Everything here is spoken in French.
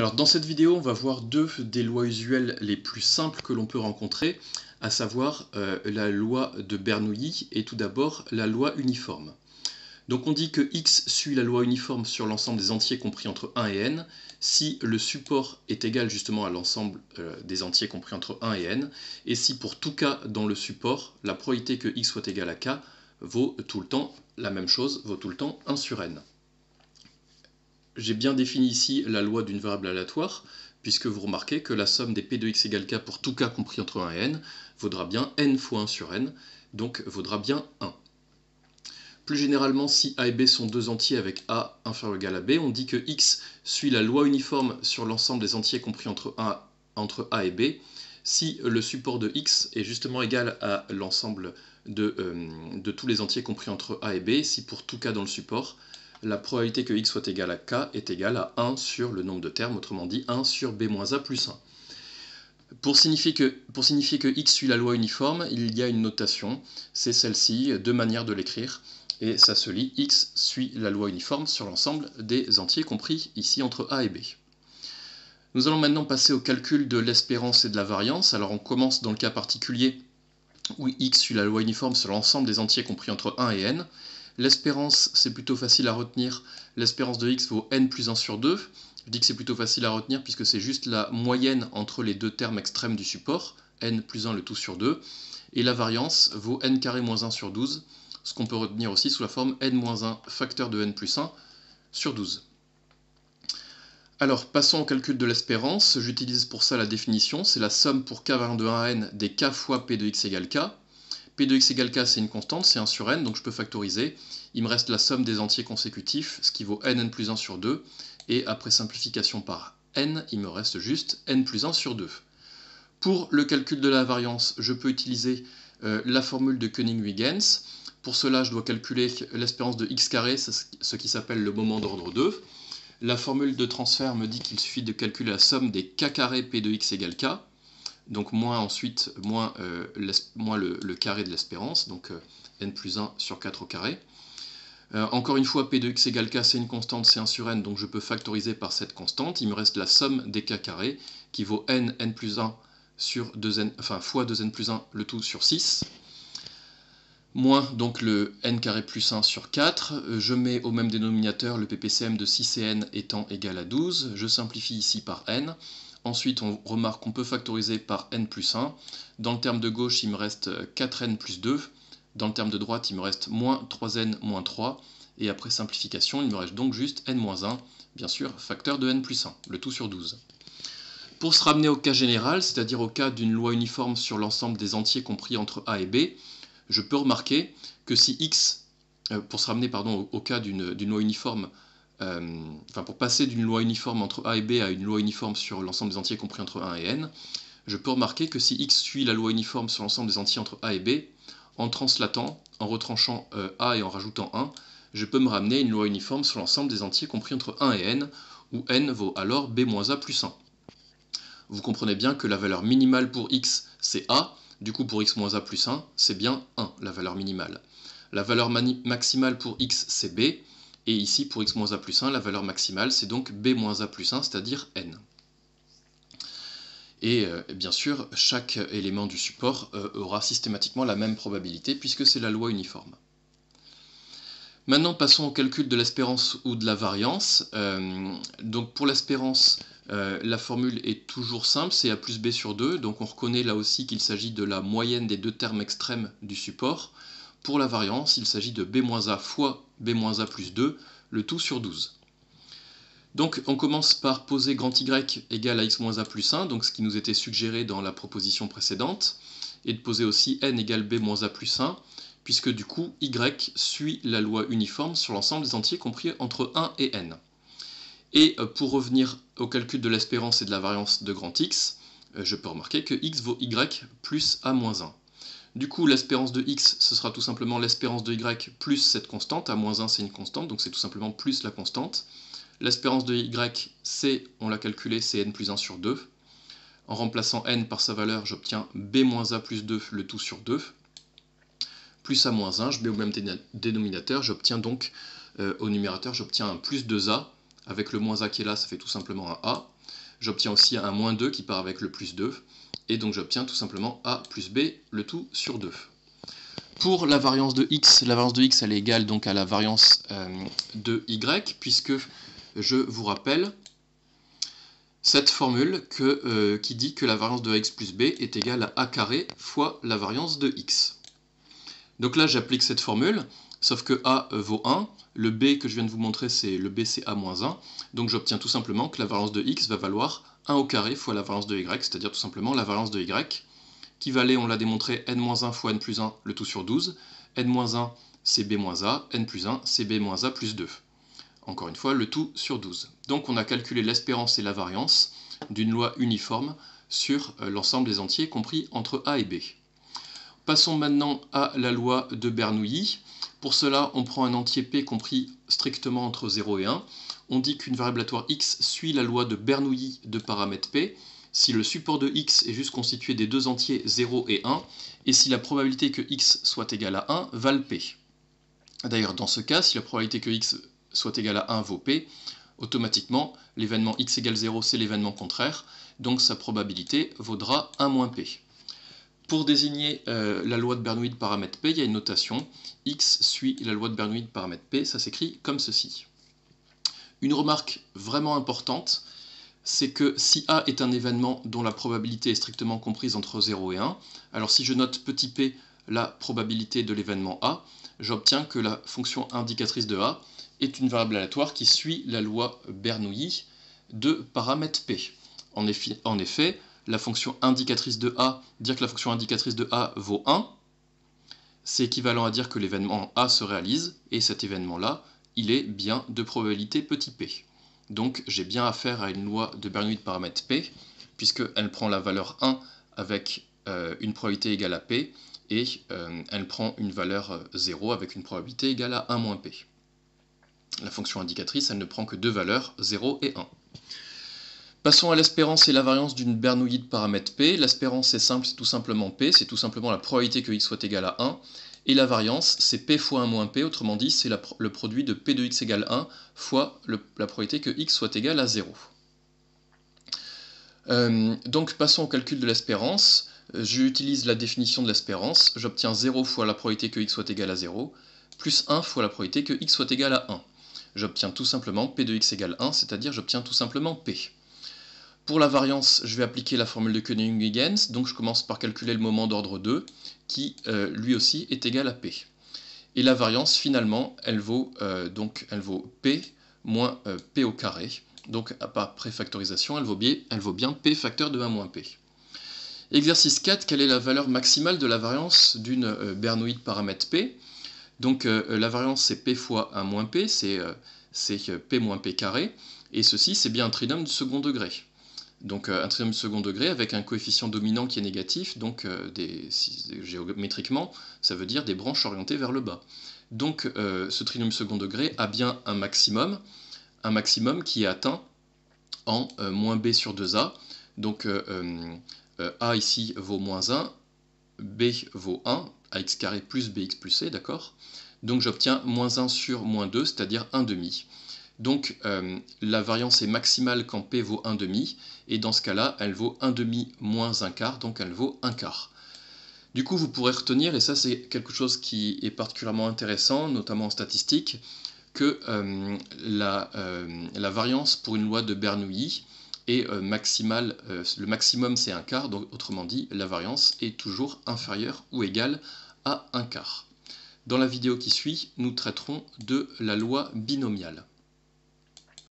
Alors dans cette vidéo, on va voir deux des lois usuelles les plus simples que l'on peut rencontrer, à savoir la loi de Bernoulli et tout d'abord la loi uniforme. Donc on dit que x suit la loi uniforme sur l'ensemble des entiers compris entre 1 et n si le support est égal justement à l'ensemble des entiers compris entre 1 et n, et si pour tout cas dans le support, la probabilité que x soit égal à k vaut tout le temps la même chose, vaut tout le temps 1 sur n. J'ai bien défini ici la loi d'une variable aléatoire, puisque vous remarquez que la somme des p de x égale k pour tout k compris entre 1 et n vaudra bien n fois 1 sur n, donc vaudra bien 1. Plus généralement, si a et b sont deux entiers avec a inférieur ou égal à b, on dit que x suit la loi uniforme sur l'ensemble des entiers compris entre a et b, si le support de x est justement égal à l'ensemble de tous les entiers compris entre a et b, si pour tout k dans le support, la probabilité que x soit égal à k est égale à 1 sur le nombre de termes, autrement dit 1 sur b-a plus 1. Pour signifier que x suit la loi uniforme, il y a une notation, c'est celle-ci, deux manières de l'écrire, et ça se lit x suit la loi uniforme sur l'ensemble des entiers compris ici entre a et b. Nous allons maintenant passer au calcul de l'espérance et de la variance. Alors on commence dans le cas particulier où x suit la loi uniforme sur l'ensemble des entiers compris entre 1 et n. L'espérance, c'est plutôt facile à retenir. L'espérance de x vaut n plus 1 sur 2. Je dis que c'est plutôt facile à retenir puisque c'est juste la moyenne entre les deux termes extrêmes du support, n plus 1 le tout sur 2. Et la variance vaut n carré moins 1 sur 12, ce qu'on peut retenir aussi sous la forme n moins 1 facteur de n plus 1 sur 12. Alors, passons au calcul de l'espérance. J'utilise pour ça la définition, c'est la somme pour k valant de 1 à n des k fois p de x égale k. P de x égale k, c'est une constante, c'est 1 sur n, donc je peux factoriser. Il me reste la somme des entiers consécutifs, ce qui vaut n plus 1 sur 2. Et après simplification par n, il me reste juste n plus 1 sur 2. Pour le calcul de la variance, je peux utiliser la formule de Koenig-Huygens. Pour cela, je dois calculer l'espérance de x carré, ce qui s'appelle le moment d'ordre 2. La formule de transfert me dit qu'il suffit de calculer la somme des k carré p de x égale k, donc moins ensuite le carré de l'espérance, donc n plus 1 sur 4 au carré. Encore une fois, p de x égale k, c'est une constante, c'est 1 sur n, donc je peux factoriser par cette constante. Il me reste la somme des k carrés, qui vaut n plus 1 sur 2n, enfin fois 2n plus 1, le tout sur 6. Moins donc le n carré plus 1 sur 4, je mets au même dénominateur le ppcm de 6 et n étant égal à 12, je simplifie ici par n, ensuite on remarque qu'on peut factoriser par n plus 1, dans le terme de gauche il me reste 4n plus 2, dans le terme de droite il me reste moins 3n moins 3, et après simplification il me reste donc juste n moins 1, bien sûr facteur de n plus 1, le tout sur 12. Pour se ramener au cas général, c'est-à-dire au cas d'une loi uniforme sur l'ensemble des entiers compris entre a et b, je peux remarquer que si x, pour se ramener au cas d'une loi uniforme, pour passer d'une loi uniforme entre a et b à une loi uniforme sur l'ensemble des entiers compris entre 1 et n, je peux remarquer que si x suit la loi uniforme sur l'ensemble des entiers entre a et b, en translatant, en retranchant a et en rajoutant 1, je peux me ramener une loi uniforme sur l'ensemble des entiers compris entre 1 et n, où n vaut alors b-a plus 1. Vous comprenez bien que la valeur minimale pour x, c'est a, du coup pour x moins a plus 1, c'est bien 1, la valeur minimale. La valeur maximale pour x, c'est b, et ici pour x moins a plus 1, la valeur maximale, c'est donc b moins a plus 1, c'est-à-dire n. Et bien sûr, chaque élément du support aura systématiquement la même probabilité, puisque c'est la loi uniforme. Maintenant, passons au calcul de l'espérance ou de la variance. Donc pour l'espérance, la formule est toujours simple, c'est a plus b sur 2, donc on reconnaît là aussi qu'il s'agit de la moyenne des deux termes extrêmes du support. Pour la variance, il s'agit de b-a fois b-a plus 2, le tout sur 12. Donc on commence par poser grand Y égale à x-a plus 1, donc ce qui nous était suggéré dans la proposition précédente, et de poser aussi n égale b-a plus 1, puisque du coup y suit la loi uniforme sur l'ensemble des entiers compris entre 1 et n. Et pour revenir au calcul de l'espérance et de la variance de grand X, je peux remarquer que x vaut y plus a moins 1. Du coup, l'espérance de x, ce sera tout simplement l'espérance de y plus cette constante. A moins 1, c'est une constante, donc c'est tout simplement plus la constante. L'espérance de y, c'est, on l'a calculé, c'est n plus 1 sur 2. En remplaçant n par sa valeur, j'obtiens b moins a plus 2, le tout sur 2. Plus a moins 1, je mets au même dénominateur, j'obtiens donc, au numérateur, j'obtiens un plus 2a. Avec le moins a qui est là, ça fait tout simplement un a. J'obtiens aussi un moins 2 qui part avec le plus 2. Et donc j'obtiens tout simplement A plus B, le tout sur 2. Pour la variance de x elle est égale donc à la variance de y, puisque je vous rappelle cette formule qui dit que la variance de x plus b est égale à a carré fois la variance de x. Donc là j'applique cette formule, sauf que a vaut 1, le b que je viens de vous montrer, le b c'est a moins 1, donc j'obtiens tout simplement que la variance de x va valoir 1 au carré fois la variance de y, c'est-à-dire tout simplement la variance de y, qui valait, on l'a démontré, n-1 fois n plus 1, le tout sur 12, n-1 c'est b moins a, n plus 1 c'est b moins a plus 2. Encore une fois, le tout sur 12. Donc on a calculé l'espérance et la variance d'une loi uniforme sur l'ensemble des entiers compris entre a et b. Passons maintenant à la loi de Bernoulli. Pour cela, on prend un entier p compris strictement entre 0 et 1. On dit qu'une variable aléatoire x suit la loi de Bernoulli de paramètre p si le support de x est juste constitué des deux entiers 0 et 1, et si la probabilité que x soit égal à 1 vale p. D'ailleurs, dans ce cas, si la probabilité que x soit égal à 1 vaut p, automatiquement, l'événement x égale 0, c'est l'événement contraire, donc sa probabilité vaudra 1 moins p. Pour désigner la loi de Bernoulli de paramètre p, il y a une notation, x suit la loi de Bernoulli de paramètre p, ça s'écrit comme ceci. Une remarque vraiment importante, c'est que si A est un événement dont la probabilité est strictement comprise entre 0 et 1, alors si je note petit p la probabilité de l'événement A, j'obtiens que la fonction indicatrice de A est une variable aléatoire qui suit la loi Bernoulli de paramètre p. En effet, la fonction indicatrice de A, dire que la fonction indicatrice de A vaut 1, c'est équivalent à dire que l'événement A se réalise, et cet événement-là, il est bien de probabilité petit p. Donc j'ai bien affaire à une loi de Bernoulli de paramètre p, puisqu'elle prend la valeur 1 avec une probabilité égale à p, et elle prend une valeur 0 avec une probabilité égale à 1 moins p. La fonction indicatrice, elle ne prend que deux valeurs, 0 et 1. Passons à l'espérance et la variance d'une Bernoulli de paramètre p. L'espérance c'est simple, c'est tout simplement p, c'est tout simplement la probabilité que x soit égal à 1. Et la variance, c'est p fois 1 moins p, autrement dit, c'est le produit de p de x égale 1 fois la probabilité que x soit égal à 0. Donc passons au calcul de l'espérance. J'utilise la définition de l'espérance. J'obtiens 0 fois la probabilité que x soit égal à 0, plus 1 fois la probabilité que x soit égal à 1. J'obtiens tout simplement p de x égale 1, c'est-à-dire j'obtiens tout simplement p. Pour la variance, je vais appliquer la formule de Koenig-Huygens, donc je commence par calculer le moment d'ordre 2, qui lui aussi est égal à p. Et la variance, finalement, elle vaut p moins p au carré, donc par préfactorisation, elle vaut bien p facteur de 1 moins p. Exercice 4, quelle est la valeur maximale de la variance d'une Bernoulli de paramètre p? Donc la variance c'est p fois 1 moins p, c'est p moins p carré, et ceci c'est bien un trinôme du second degré. Donc un trinôme du second degré avec un coefficient dominant qui est négatif, donc géométriquement ça veut dire des branches orientées vers le bas. Donc ce trinôme du second degré a bien un maximum qui est atteint en moins b sur 2a, donc a ici vaut moins 1, b vaut 1, ax carré plus bx plus c, d'accord? Donc j'obtiens moins 1 sur moins 2, c'est-à-dire 1 demi. Donc la variance est maximale quand p vaut 1 demi, et dans ce cas-là, elle vaut 1 demi moins 1 quart, donc elle vaut 1 quart. Du coup, vous pourrez retenir, et ça c'est quelque chose qui est particulièrement intéressant, notamment en statistique, que la variance pour une loi de Bernoulli est maximale, le maximum c'est 1 quart, donc autrement dit, la variance est toujours inférieure ou égale à 1 quart. Dans la vidéo qui suit, nous traiterons de la loi binomiale.